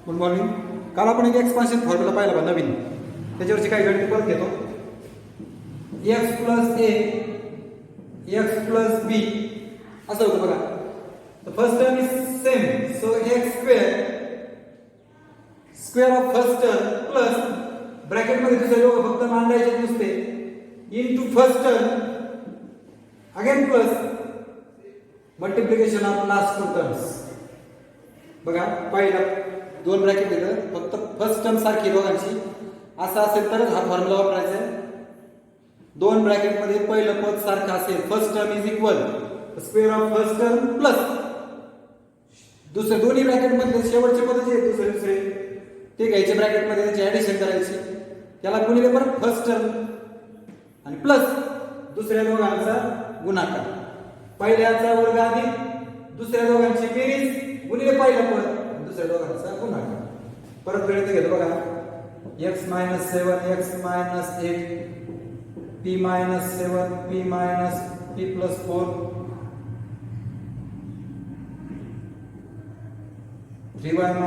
Good morning. काल आपण एक एक्सपान्शन फॉर्म्युला पाहिला बघा नवीन, त्याच्यावरची काही गणित परत घेतो. X plus a x plus b असं होतं बघा. तर first term is same, so x square of first term plus bracket मध्ये दुसरे लोक फक्त मांडायचे नुसते into first term again plus multiplication of last two terms. बघा पहिला दोन ब्रॅकेट येतं, फक्त फर्स्ट टर्म सारखी दोघांची असं असेल तरच हा फॉर्म्युला वापरायचा आहे. दोन ब्रॅकेट मध्ये पहिलं पद सारखं असेल, first term is equal square of first term plus दुसरे दोन्ही ब्रॅकेट मधले शेवटचे पद जे दुसरे दुसरे ते घ्यायचे ब्रॅकेट मध्ये, त्याची ऍडिशन करायची, त्याला गुणिले परत फर्स्ट टर्म आणि प्लस दुसऱ्या दोघांचा गुणाकार. पहिल्याचा वर्ग अधिक दुसऱ्या दोघांची बेरीज गुणिले पहिला पद दुसऱ्या दोघांचा गुणाकार. परत गणित घेतो बघा. x - 7 x - 8 p - 7 p - p + 4 3y -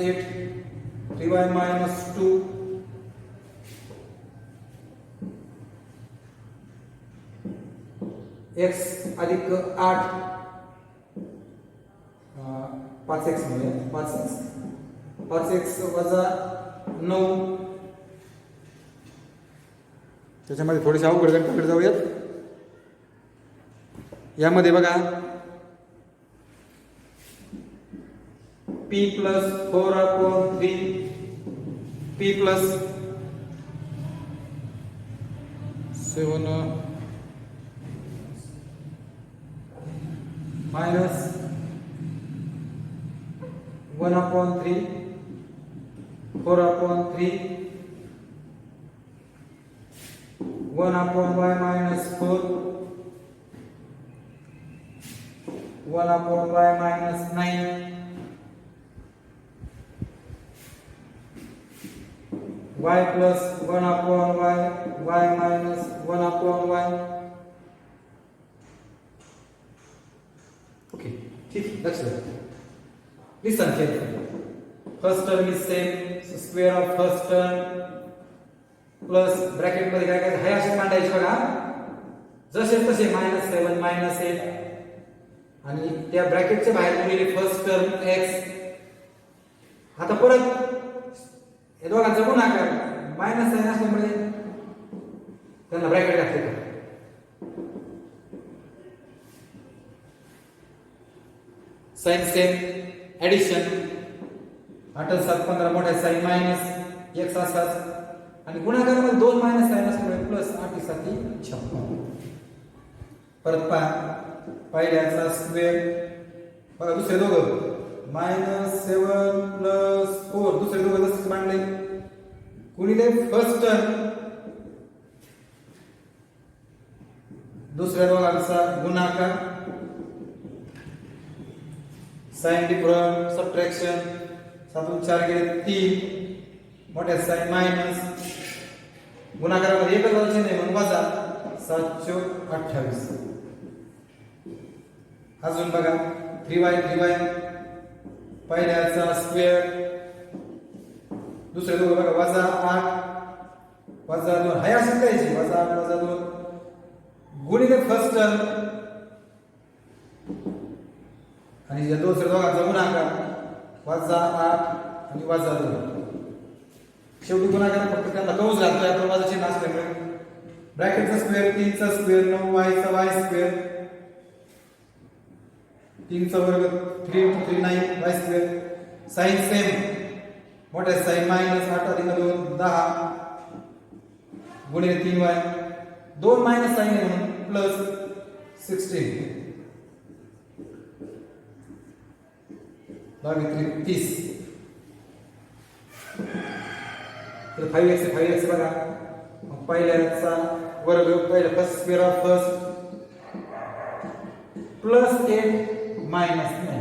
8 3y - 2 x अधिक 8 5x म्हणजे 5x वजा 9. त्याच्यामध्ये थोडेसे अवघड गणिताकडे जाऊयात. यामध्ये बघा p + 4/3 p + 7 minus 1/3 4/3 1/y - 4 1/y - 9 y plus 1/y y minus 1/y. Okay, ठीक, लक्ष द्या. Listen carefully. First term is same, so square of first term plus bracket मध्ये काय काय हाय असे मांडायचे बघा, जसे तसे -7 -8 आणि त्या ब्रॅकेटच्या बाहेर गुणिले फर्स्ट टर्म x. आता परत हे दोघांचा गुणाकार मायनस साइन असल्यामुळे त्यांना ब्रॅकेट घातले. साइन सेम ऍडिशन 8 7 15 मोठ्या साइन मायनस x असाच आणि गुणाकारामध्ये दोन मायनस साइन असल्यामुळे प्लस 8 7 56. परत पहा पहिल्याचा स्क्वेअर बघा, दुसरे दोघं -7 + 4 दुसरे दोघं तसंच मांडले गुणिले फर्स्ट टर्म दुसऱ्या दोघांचा गुणाकार. साइन डिफरंट सबट्रॅक्शन 7 4 गेले 3 मोठ्या साइन मायनस गुणाकारामध्ये एकच चिन्ह आहे म्हणून वजा 7 28. अजून बघा 3y पहिल्याचा स्क्वेअर दुसरे दोघं बघा वजा 8 वजा 2 हाय असं द्यायचे वजा 8 वजा 2 गुणिले फर्स्ट टर्म आणि या दुसऱ्या दोघांचा गुणाकार वजा 8 आणि वजा 2. शेवटी गुणाकार फक्त त्यांना कंस घालतोय आपण वजा चिन्ह असल्यामुळे. ब्रॅकेटचा स्क्वेअर 3 चा स्क्वेअर 9y चा y स्क्वेअर 3 चा वर्ग 3 × 3 9 y स्क्वेअर. साइन सेम मोठ्या साइन मायनस 8 अधिक 2 10 गुणिले 3y 2 मायनस साइन आहे म्हणून प्लस 16 30. तर 5x बघा, पहिल्याचा वर्ग पहिला first square of first plus 8 minus 9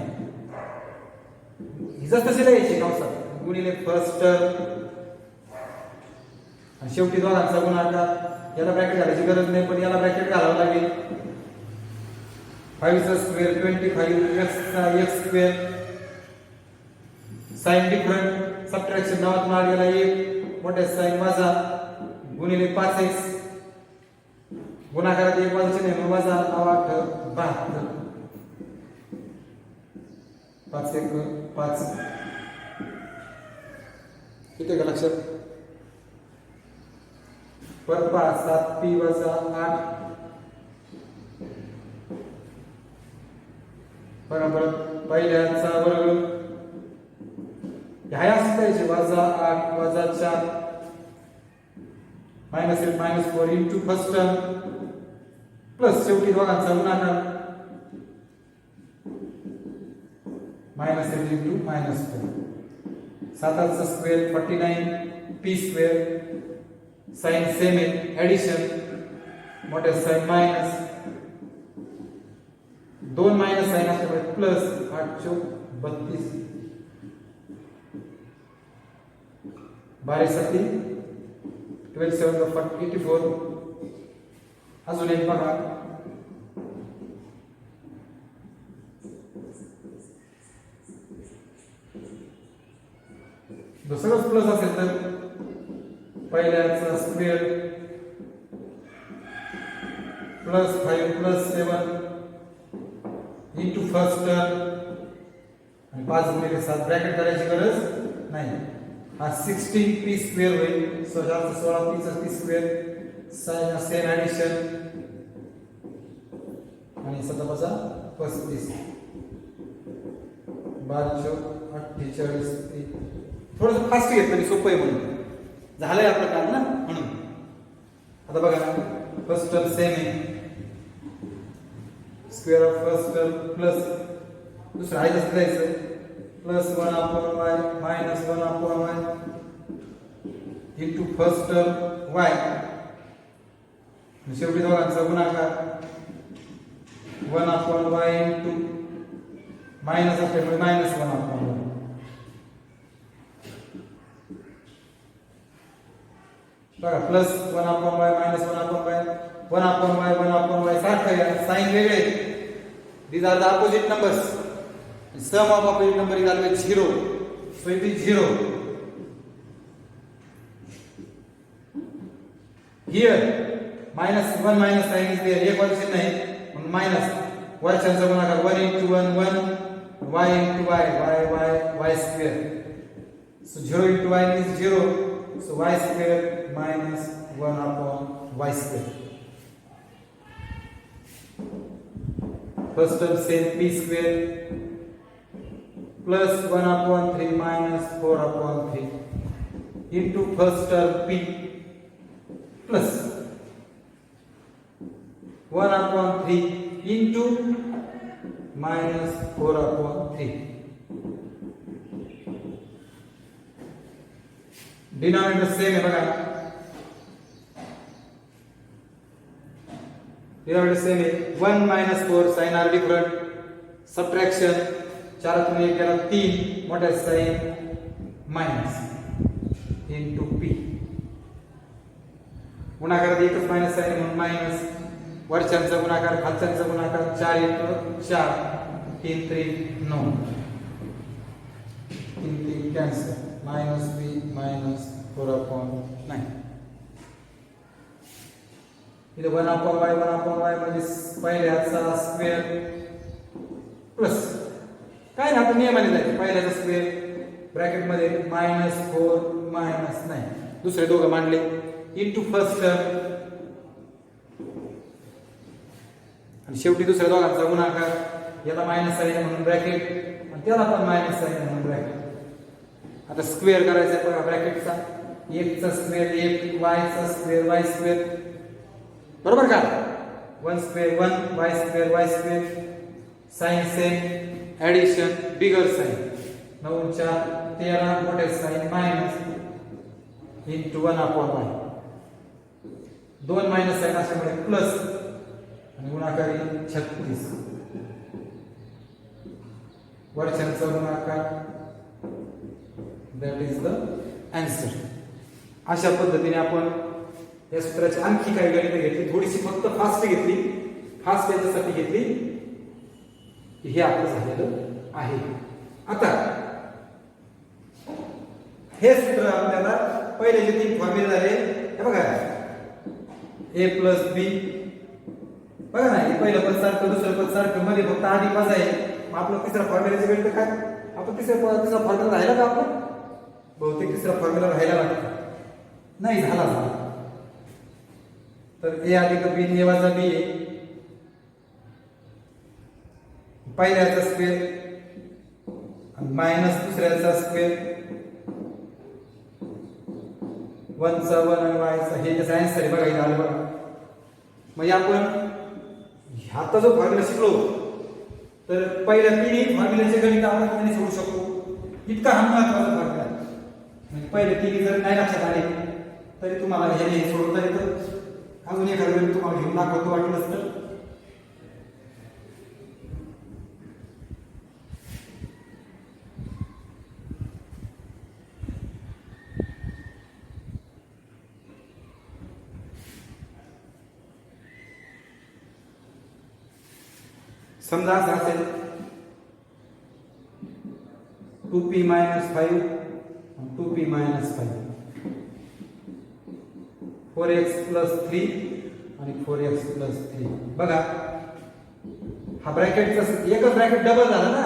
जसं तसे लिहायचे कंसात गुणिले फर्स्ट टर्म आणि शेवटी दोघांचा गुणाकार. याला ब्रॅकेट घालायची गरज नाही पण याला ब्रॅकेट घालावं लागेल. 5 चा स्क्वेअर 25 x चा x square sign different subtraction नावातून आड गेला 1 मोठ्या साइन वजा गुणिले 5x गुणाकारात 1 बाजूचे नाही वजा 9 8 72 5 1 5 किती का लक्षात परत 5 7 p वजा 8 बरोबर पहिल्याचा वर्ग ह्या असतायचे वजा 8 वजा 4 -8 -4 इंटू फर्स्ट टर्म प्लस शेवटी दोघांचा गुणाकार -8 इंटू -4 7चा square 49 p square sign same आहे ऍडिशन मोठ्या साइन मायनस 2 मायनस साइन असल्यामुळे प्लस 8 चौक 32 12 7 12 7 84 अजून एक बघा दुसरंच प्लस असेल तर पहिल्याचा square plus 5 plus 7 into first term आणि 5 गुणिले 7 ब्रॅकेट करायची गरज नाही हा 16 p स्क्वेअर होईल 16 p square sign same addition आणि 7 वजा 35 12 चौक 48 थोडं फास्ट घेतलं मी सोपं आहे म्हणून झालंय आपलं काम ना म्हणून आता बघा फर्स्ट टर्म सेम आहे square of first term plus दुसरं आहे तसं द्यायचं plus 1 upon y minus 1 upon y into first term y शेवटी दोघांचा गुणाकार 1 अपॉन y इंटू मायनस असल्यामुळे मायनस 1 अपॉन y बघा plus 1 upon y minus 1 upon y 1 upon y सारखं आहे साइन वेगळे these are the opposite numbers sum of opposite number is always 0 so it is 0 here minus 1 minus sign is there एक वर्ष नाही म्हणून minus वर्षांचा गुणाकार 1 into 1 1 y into y y square so 0 into y is 0 so y square minus 1 upon y square first term same p square plus 1 upon 3 minus 4 upon 3 into first term p plus 1 upon 3 into minus 4 upon 3 denominator same है बघा denominator same है 1 minus 4 sin are different subtraction 4 तुम एक केला 3 मोठा sin minus into p गुणाकारात एकच minus sign म्हणून minus वरच्यांचा गुणाकार खालच्यांचा गुणाकार 4 into 4 3 3 9 3 3 cancel minus b minus 4 upon 9 इथे 1 upon y म्हणजे पहिल्याचा स्क्वेअर प्लस काय ना आपण नियमाने जायचं पहिल्याचा स्क्वेअर ब्रॅकेट मध्ये -4 -9 दुसरे दोघं मांडले इनटू फर्स्ट टर्म आणि शेवटी दुसऱ्या दोघांचा गुणाकार याला मायनस साइन म्हणून ब्रॅकेट आणि त्याला पण मायनस साइन म्हणून ब्रॅकेट आता स्क्वेअर करायचा आहे बघा ब्रॅकेटचा 1 चा स्क्वेअर 1 y चा स्क्वेअर y स्क्वेअर बरोबर का 1 square 1 y square y square sign same addition bigger sign 9 4 13 मोठे sign minus into 1 upon y 2 minus sign असल्यामुळे प्लस आणि गुणाकारी 36 वरच्यांचा गुणाकार दॅट इज द आन्सर अशा पद्धतीने आपण या सूत्राची आणखी काही गणिते घेतली थोडीशी फक्त फास्ट घेतली फास्ट याच्यासाठी घेतली की हे आपलं झालेलं आहे आता हे सूत्र आपल्याला पहिले जे 3 फॉर्म्युले झाले हे बघा a प्लस बी बघा ना, हे पहिलं पद सारखं दुसरं पद सारखं मध्ये फक्त आधी वजा आहे. मग आपलं तिसरा फॉर्म्युलाचं वेळ काय आपण तिसरा फॉर्म्युला राहिला का आपण बहुतेक तिसरा फॉर्म्युला राहिला वाटतं नाही झाला. तर a अधिक b ने वजा b आहे पहिल्याचा स्क्वेअर मायनस दुसऱ्याचा स्क्वेअर 1 चा 1 आणि y चा हे त्याचा आन्सर आहे बघा इथे आलं बघा. म्हणजे आपण आता जो फॉर्म्युला शिकलो तर पहिल्या 3 फॉर्म्युल्याचे गणित आपण त्याने सोडू शकतो. इतका हा महत्त्वाचा फॉर्म्युला म्हणजे पहिले 3 जर नाही लक्षात आले तरी तुम्हाला हे सोडवता येतं. अजून एखादं गणित तुम्हाला घेऊन दाखवतो वाटलंच तर. समजा असं असेल 2p - 5 2p - 5 4x + 3 आणि 4x + 3 बघा हा ब्रॅकेटचा एकच ब्रॅकेट डबल झाला ना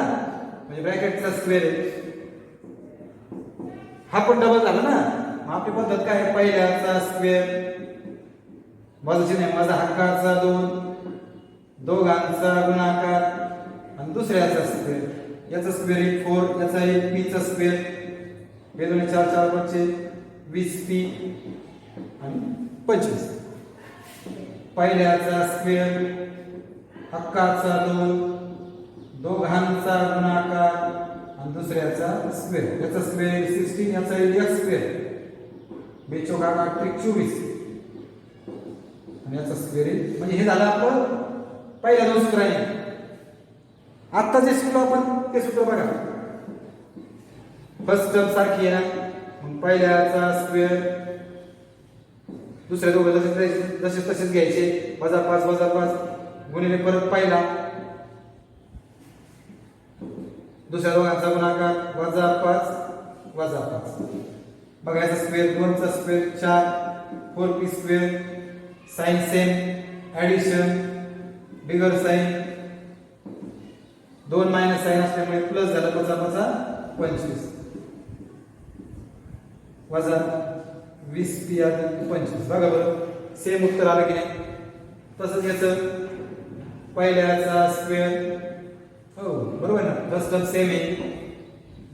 म्हणजे ब्रॅकेटचा स्क्वेअर आहे हा पण डबल झाला ना. मग आपली पद्धत काय पहिल्याचा स्क्वेअर वजाचे नाही वजा हक्काचा 2 दोघांचा गुणाकार आणि दुसऱ्याचा स्क्वेअर याचा स्क्वेअर 4 याचा 1 p चा स्क्वेअर बेदोने 4 4 5 20p आणि 25 पहिल्याचा स्क्वेअर हक्काचा 2 दोघांचा गुणाकार आणि दुसऱ्याचा स्क्वेअर याचा स्क्वेअर 16 याचा x स्क्वेअर बेचोक 8 24 आणि याचा स्क्वेअर म्हणजे हे झालं आपण पहिल्या 2 सूत्राने. आता जे शिकलो आपण ते सूत्र बघा फर्स्ट टर्म सारखी आहे ना मग पहिल्याचा स्क्वेअर दुसऱ्या दोघं जसे तसेच घ्यायचे वजा 5 गुणिले परत पहिला दुसऱ्या दोघांचा गुणाकार वजा 5 बघा याचा स्क्वेअर 2 चा square 4 4p square sign same addition bigger sign 2 minus sign असल्यामुळे प्लस झालं 25 वजा 20p अधिक 25 बघा बरं सेम उत्तर आलं की नाही. तसंच याचं पहिल्याचा स्क्वेअर हो बरोबर ना फर्स्ट टर्म सेम आहे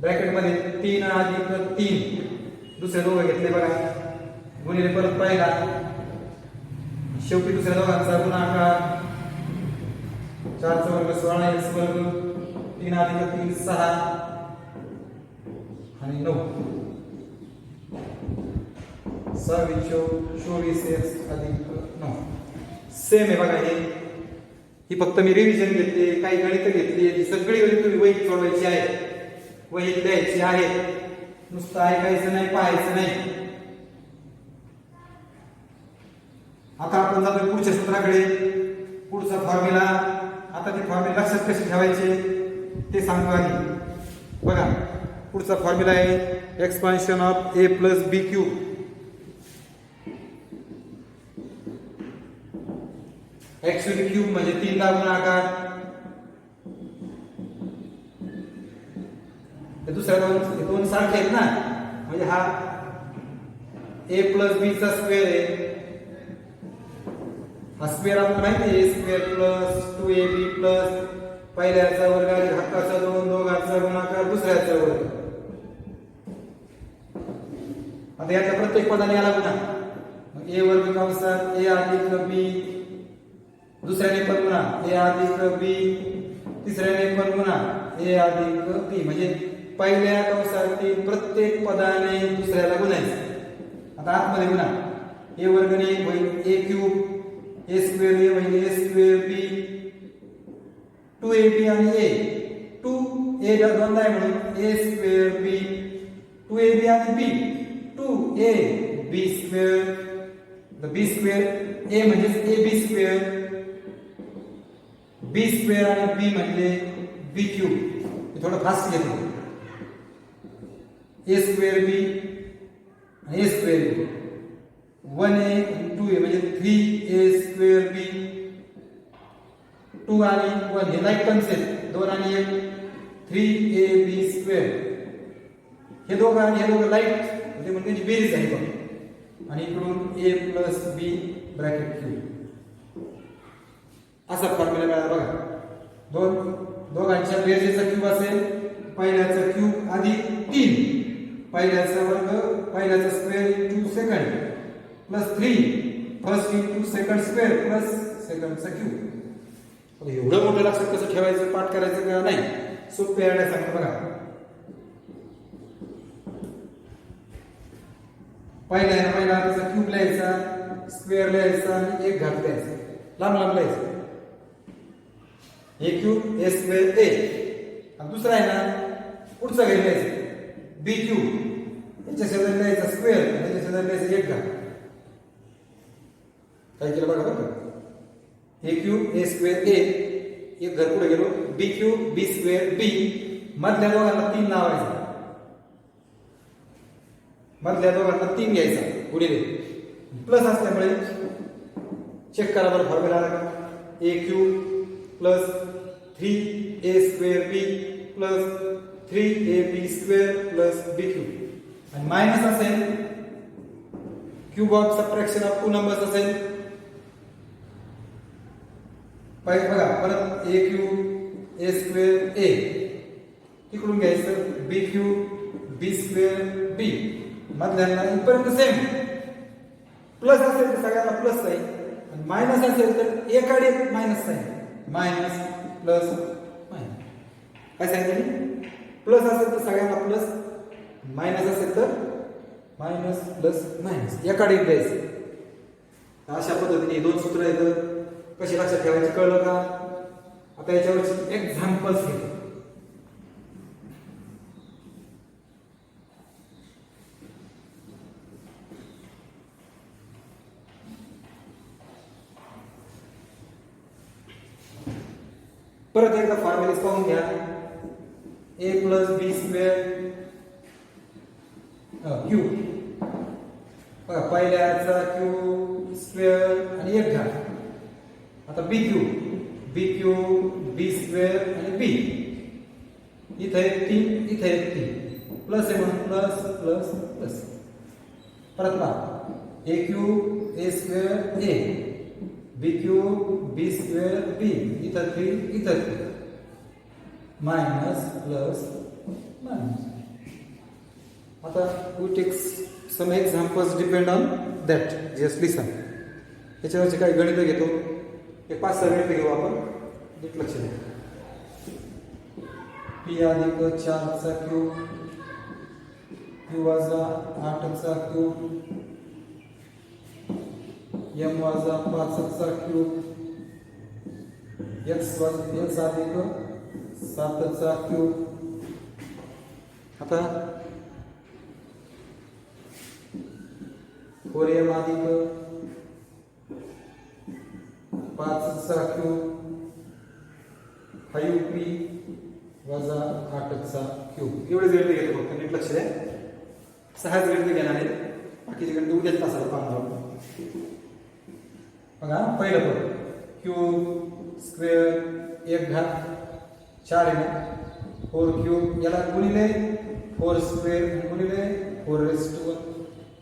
ब्रॅकेट मध्ये 3 अधिक 3 दुसरे दोघं घेतले बघा गुणिले परत पहिला शेवटी दुसऱ्या दोघांचा गुणाकार 4 चा वर्ग 16 x वर्ग 3 अधिक 3 6 आणि 9 24 x अधिक 9 सेम आहे बघा. ही फक्त मी रिव्हिजन घेतली काही गणित घेतली ही सगळी गणित तुम्ही वहीत सोडवायची आहे वहीत लिहायची आहे नुसतं ऐकायचं नाही पाहायचं नाही. आता आपण जातो पुढच्या सूत्राकडे पुढचा फॉर्म्युला. आता ते फॉर्म्युला लक्षात कसे ठेवायचे ते सांगतो आधी बघा. पुढचा फॉर्म्युला आहे expansion of a + b cube actually cube म्हणजे 3 ला गुणाकार ते दुसऱ्या दोन सारखे आहेत ना म्हणजे हा a + b चा स्क्वेअर आहे. हा स्क्वेअर आपल्याला माहिती आहे a² + 2ab पहिल्याचा वर्ग अधिक हक्काचा 2 दोघांचा गुणाकार दुसऱ्याचा वर्ग. आता याच्या प्रत्येक पदाने याला गुणा मग a वर्ग कंसात a अधिक b दुसऱ्याने पण गुणा a अधिक b तिसऱ्याने पण गुणा a अधिक b म्हणजे पहिल्या कंसातील प्रत्येक पदाने दुसऱ्याला गुणायचं. आता आतमध्ये गुणा a वर्गने होईल a³ a² a म्हणजे a²b 2ab आणि a 2a दोनदा आहे म्हणून a²b 2ab आणि b 2ab² the b² a म्हणजे ab² b² आणि b म्हणजे b³ थोडं फास्ट घेतो ए स्क्वेअर बी आणि ए स्क्वेअर बी 1a आणि 2a म्हणजे 3a स्क्वेअर बी 2 आणि 1 हे लाईक टर्म्स आहेत 2 आणि 1 3ab स्क्वेअर हे दोघं आणि हे दोघं लाईट म्हणजे त्यांची बेरीज आहे बघ आणि इकडून a plus b bracket cube असा फॉर्म्युला मिळाला बघा दोघांच्या बेरजेचा क्यूब असेल पहिल्याचा क्यूब अधिक 3 पहिल्याचा वर्ग पहिल्याचा square into second plus 3 first into second square plus सेकंडचा क्यूब एवढं मोठं लक्षात कसं ठेवायचं पाठ करायचं का नाही सोपे आयडिया सांगतो बघा पहिला त्याचा क्यूब लिहायचा स्क्वेअर लिहायचा आणि एक घात लिहायचा लांब लांब लिहायचं ए क्यूब ए स्क्वेअर ए आणि दुसरा आहे ना पुढचा घरी लिहायचं बी क्यूब याच्या शेजारी लिहायचा स्क्वेअर आणि याच्या शेजारी लिहायचं एक घात काय केलं बघा बघा ए क्यूब ए स्क्वेअर ए एक घर पुढे गेलो बी क्यूब बी स्क्वेअर बी मधल्या दोघांना 3 लावायचा मधल्या दोघांना 3 घ्यायचा गुणिले प्लस असल्यामुळे चेक करा बरं फॉर्म्युला आला ए क्यूब प्लस 3a स्क्वेअर बी प्लस 3ab स्क्वेअर प्लस बी क्यूब आणि मायनस असेल cube of subtraction of 2 numbers असेल पाहिजे बघा परत ए क्यूब ए स्क्वेअर ए तिकडून घ्यायचं बी क्यूब बी स्क्वेअर बी मधल्यांना इथपर्यंत सेम प्लस असेल तर सगळ्यांना प्लस आहे आणि मायनस असेल तर एकाडे मायनस आहे मायनस प्लस मायनस काय सांगितलं प्लस असेल तर सगळ्यांना प्लस मायनस असेल तर मायनस प्लस मायनस एकाडे द्यायचं अशा पद्धतीने 2 सूत्र आहेत कशी लक्षात ठेवायची कळलं का आता याच्यावरची एक्झाम्पल्स घे परत एकदा फॉर्म्युलेस पाहून घ्या ए प्लस बी स्क्वेअर क्यूब बघा पहिल्याचा क्यूब स्क्वेअर आणि एक घात आता बी क्यूब बी स्क्वेअर आणि बी इथं एक 3 इथं एक 3 प्लस आहे म्हणून प्लस प्लस प्लस परत पहा A cube A square A B cube B square B इथं 3 इथं 3 मायनस प्लस मायनस आता we take some examples depend on that just listen याच्यावरचे काही गणित घेतो एक 5-6 गणित घेऊ आपण नीट लक्ष द्या पी अधिक 4 चा क्यूब क्यू वजा 8 चा क्यूब एम वजा 5 चा क्यूब एक्स अधिक 7 चा क्यूब आता 4m अधिक 5 चा क्यूब 5p वजा 8 चा क्यूब एवढे गणित घेतो फक्त नीट लक्ष द्या 6 गणित घेणार आहेत बाकीचे गणित उद्याच तासाला पाहणार बघा पहिलं पद क्यूब स्क्वेअर एक घात 4 आहे ना 4 क्यूब याला गुणिले 4 स्क्वेअर गुणिले 4 रेस्ट टू 1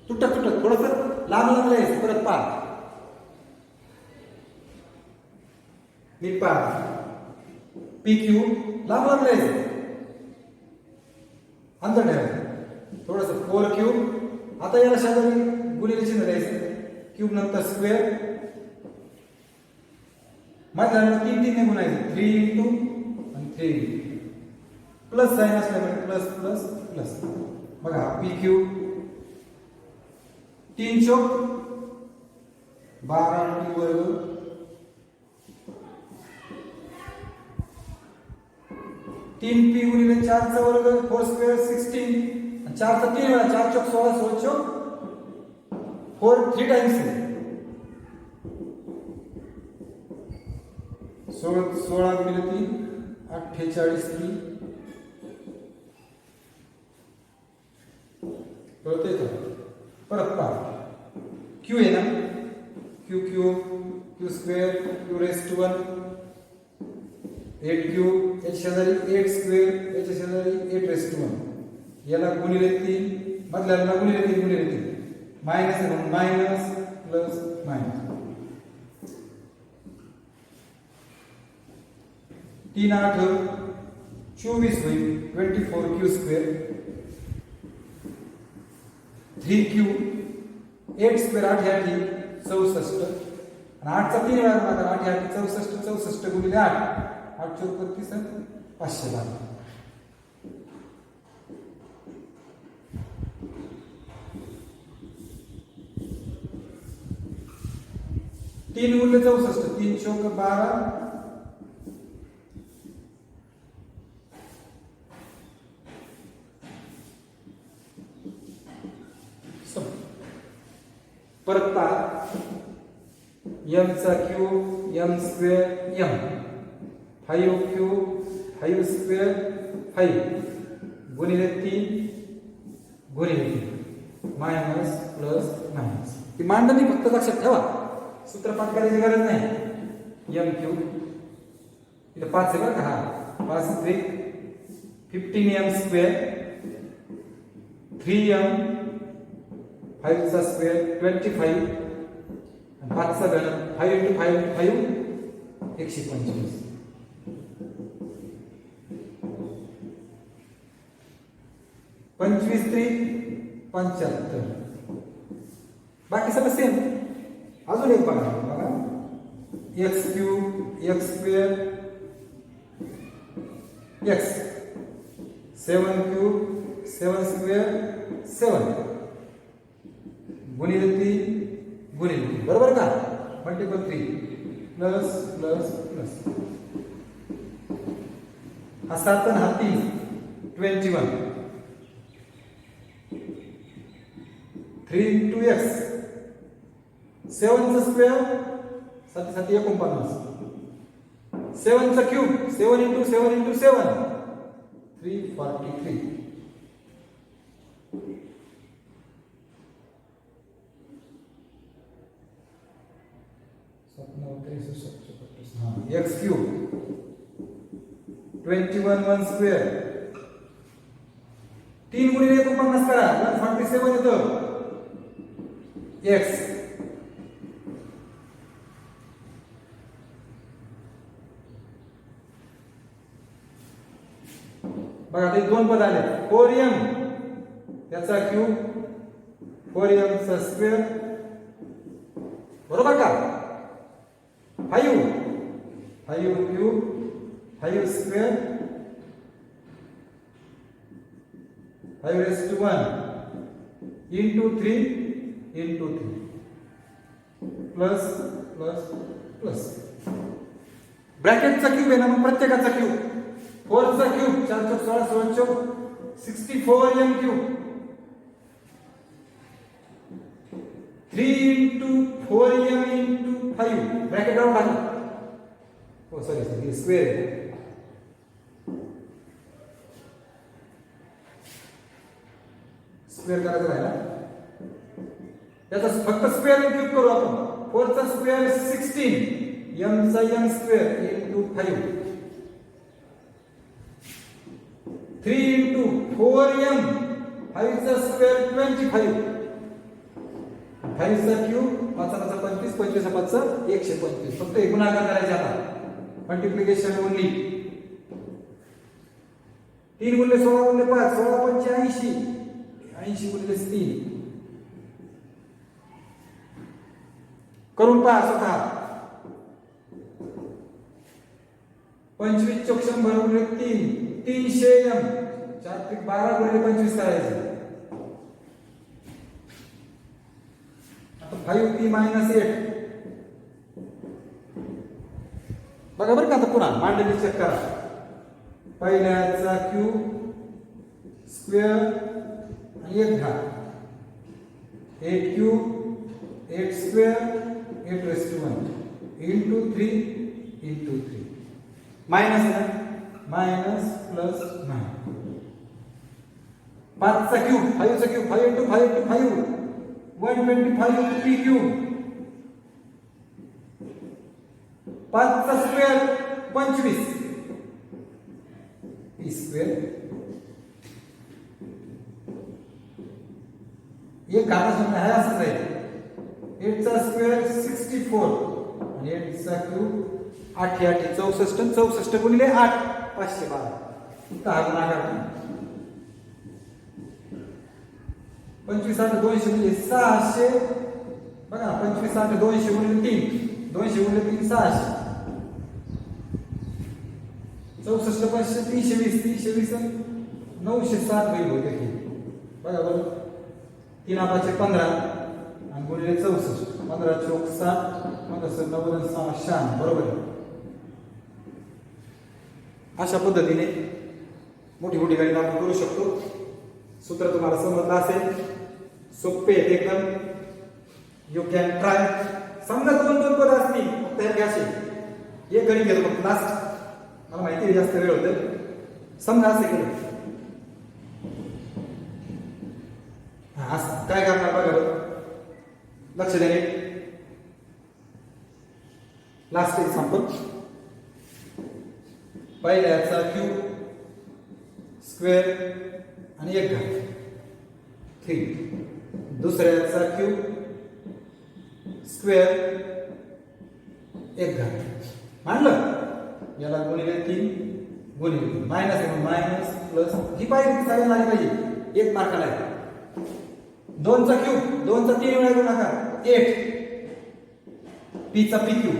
तुटक थोडंसं लांब लागलंय परत पहा नीट पहा पी क्यूब लांब लागलंय अंतर ठेवा थोडस 4 क्यूब आता याला शेजारी गुणिले चिन्ह द्यायचं क्यूब नंतर स्क्वेअर मधल्या 3 ने गुणायचं 3 इंटू आणि 3 प्लस साइन असल्यामुळे प्लस प्लस प्लस बघा पी क्यूब 3 चौक 12 टी वर्ग 3 पी गुणिले 4 चा वर्ग 4 स्क्वेअर 16 आणि 4 चा 3 वेळा 4 चौक 16 16 चौक 4 3 टाइम्स 16 गुणिले 3 48 की कळतंय का? परत पहा, क्यू आहे ना, q q q square q raise to 1 8 q, याच्या शेजारी 8 स्क्वेअर, याच्या शेजारी 8 रेस टू 1, याला गुणिले 3, मधल्याला गुणिले 3 गुणिले 3, मायनस आहे म्हणून मायनस प्लस मायनस 3 8 24 होईल, 24 क्यू स्क्वेअर 3 क्यू 8 स्क्वेअर 8 या 64 आणि 8 चा 3 वेळा गुणाकार 8 या 64 64 गुणिले 8 8 चौक 32 512 3 गुणिले 64 3 चौक 12 परत पहा, m चा cube m square m 5 cube 5 square 5 गुणिले 3 गुणिले 3 मायनस प्लस मायनस. ती मांडणी फक्त लक्षात ठेवा, सूत्रपाठ करायची गरज नाही. m क्यूब इथे 5 आहे बरं का, हा 5 3 15m स्क्वेअर 3m 5 चा स्क्वेअर 25 आणि 5 चा घन 5 × 5 × 5 125 25 3 75. बाकी सगळं सेम. अजून एक बघा x cube x square x 7 cube 7 square 7 गुणिले 3 गुणिले 3 बरोबर का, मल्टिपल 3 प्लस प्लस प्लस हा 7 आणि हा 3 21 3 × x 7 चा स्क्वेअर 7 7 49 7 चा क्यूब 7 × 7 × 7 343 x क्यूब 21 1 स्क्वेअर 3 गुणिले 49 करा 147 येतं x बघा ते दोन पद आले 4m त्याचा क्यूब 4m चा स्क्वेअर बरोबर का 5 cube 5 square 5 raised to 1 into 3 into 3 plus plus plus ब्रॅकेटचा क्यूब आहे ना, मग प्रत्येकाचा क्यूब 4 चा क्यूब 4 × 16 16 64m cube 3 into 4m into 5 ब्रॅकेट काढून टाका. हो सॉरी स्क्वेअर स्क्वेअर करायचं राहिला, याचा फक्त स्क्वेअर क्यूब करू आपण. 4 चा स्क्वेअर 16 m चा m square into 5 3 into 4m 5 चा स्क्वेअर 25 5 चा क्यूब 5 चा 25 25 चा 5 चा 125. फक्त एक गुणाकार करायचा आता, मल्टिप्लिकेशन ओनली. 3 गुणिले 16 गुणिले 5 16 5 80 80 गुणिले 3 करून पहा स्वतः. 25 चौक 100 गुणिले 3 300m 4 × 12 गुणिले 25 करायचं. आता 5p - 8 बघा बरं का. आता पुन्हा मांडणी चेक करा. पहिल्याचा क्यूब स्क्वेअर आणि 1 घात 8 cube 8 square 8 raised to 1 into 3 into 3 minus ना माइनस प्लस 9 5 चा क्यूब 5 चा cube 5 into 5 into 5 125 p cube 5 चा स्क्वेअर 25 p स्क्वेअर ये घाता शून्य आहे असंच आहे 8 चा स्क्वेअर 64 आणि 8 चा क्यूब 8 8 64 64 गुणिले 8 512 इथं हा गुणाकार 25 8 200 म्हणजे 600 बघा 25 8 200 गुणिले 3 200 गुणिले 3 600 64 500 320 320 960 होईल होते की बघा बरं 3 5 15 आणि गुणिले 64 15 चौक 60 15 90 6 बरोबर आहे. अशा पद्धतीने मोठी मोठी गणित आपण करू शकतो. सूत्र तुम्हाला समजलं असेल, सोपे आहेत एकदम. You can try. समजा 2 पद असतील फक्त हे असे एक गणित घेतो फक्त लास्ट, मला माहिती आहे जास्त वेळ होते. समजा असे केलं असं काय करणार बघा लक्ष द्या. Last example. पहिल्याचा क्यूब स्क्वेअर आणि 1 घात 3. दुसऱ्याचा क्यूब स्क्वेअर 1 घात मांडलं. याला गुणिले 3 गुणिले 3 मायनस मायनस प्लस ही पाहिजे सगळ्यांना आली पाहिजे. 1 मार्काला आहे. 2 चा क्यूब 2 चा 3 वेळा गुणाकार 8 p चा p क्यूब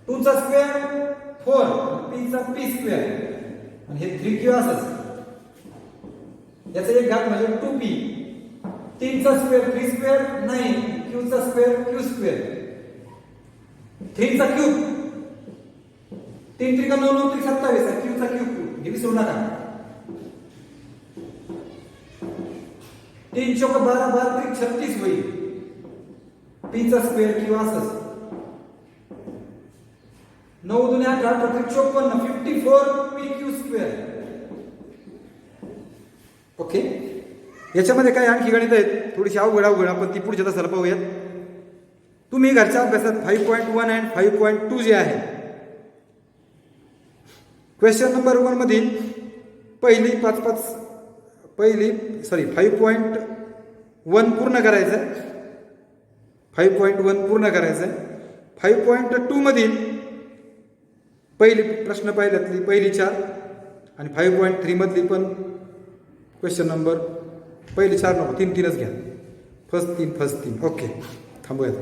2 चा स्क्वेअर 4 p चा p स्क्वेअर आणि हे 3q असंच. याचा 1 घात म्हणजे 2p. 3 चा स्क्वेअर 3 स्क्वेअर 9 q चा स्क्वेअर q स्क्वेअर 3 चा क्यूब 3 3 9 9 3 27 q चा क्यूब हे विसरू नका. 3 चौक 12 12 3 36 होईल. p चा स्क्वेअर q असंच. 9 2 8 8 54 54 pq स्क्वेअर. ओके. याच्यामध्ये काय आणखी गणित आहेत थोडीशी अवघड आपण ती पुढच्या तासाला पाहूयात. तुम्ही घरच्या अभ्यासात 5.1 आणि 5.2 जे आहे क्वेश्चन नंबर 1 मधील पहिली 5.1 पूर्ण करायचं. 5.1 पूर्ण करायचं. 5.2 मधील पहिली प्रश्न पाहिल्यातली पहिली 4 आणि 5.3 मधली पण क्वेश्चन नंबर पहिली 4 नको 3 3च घ्या. First 3 okay. थांबूयात.